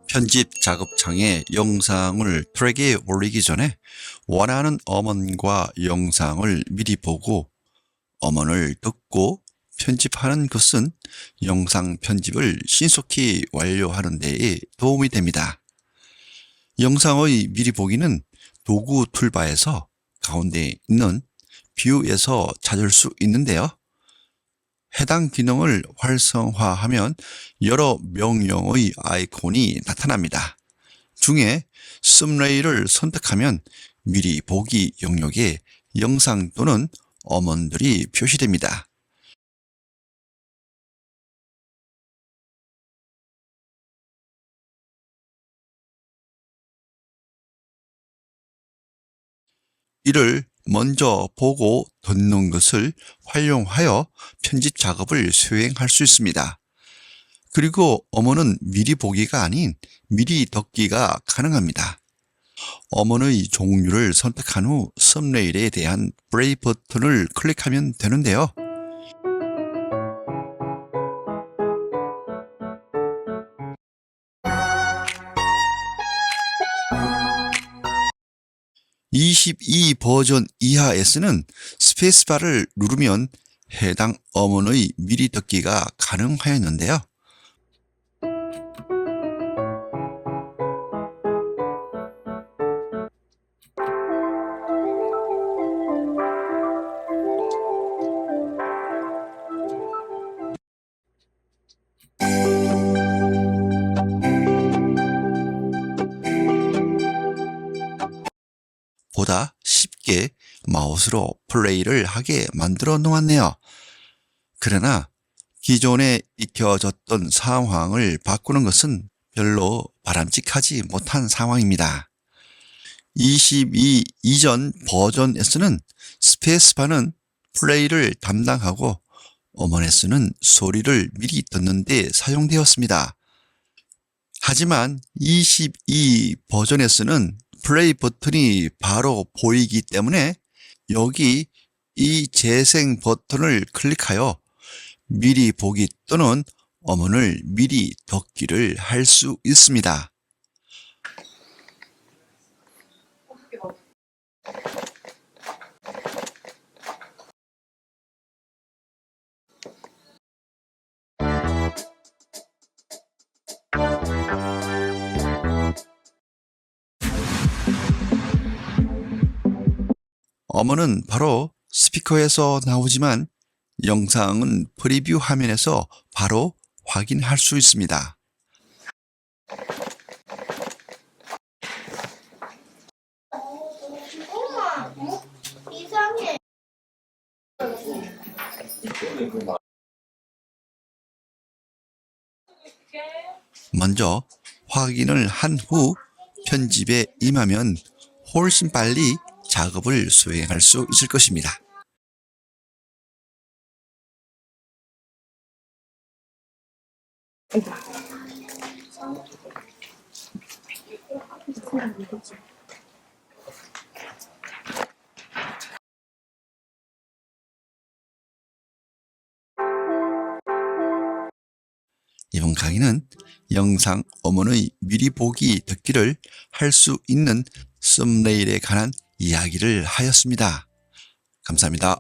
편집 작업창에 영상을 트랙에 올리기 전에 원하는 음원과 영상을 미리 보고 음원을 듣고 편집하는 것은 영상 편집을 신속히 완료하는 데 도움이 됩니다. 영상의 미리 보기는 도구 툴바에서 가운데 있는 뷰에서 찾을 수 있는데요. 해당 기능을 활성화하면 여러 명령의 아이콘이 나타납니다. 중에 썸네일을 선택하면 미리 보기 영역에 영상 또는 음원들이 표시됩니다. 이를 먼저 보고 듣는 것을 활용하여 편집 작업을 수행할 수 있습니다. 그리고 음원은 미리 보기가 아닌 미리 듣기가 가능합니다. 음원의 종류를 선택한 후 썸네일에 대한 플레이 버튼을 클릭하면 되는데요. (22) 버전 이하에서는 스페이스바를 누르면 해당 음원의 미리 듣기가 가능하였는데요. 보다 쉽게 마우스로 플레이를 하게 만들어 놓았네요. 그러나 기존에 익혀졌던 상황을 바꾸는 것은 별로 바람직하지 못한 상황입니다. 22 이전 버전에서는 스페이스바는 플레이를 담당하고 음원에서는 소리를 미리 듣는 데 사용되었습니다. 하지만 22 버전에서는 플레이 버튼이 바로 보이기 때문에 여기 이 재생 버튼을 클릭하여 미리 보기 또는 음원을 미리 듣기를 할 수 있습니다. 음원은 바로 스피커에서 나오지만 영상은 프리뷰 화면에서 바로 확인할 수 있습니다. 엄마, 이상해. 먼저 확인을 한 후 편집에 임하면 훨씬 빨리 작업을 수행할 수 있을 것입니다. 이번 강의는 영상 음원의 미리 보기 듣기를 할 수 있는 썸네일에 관한 이야기를 하였습니다. 감사합니다.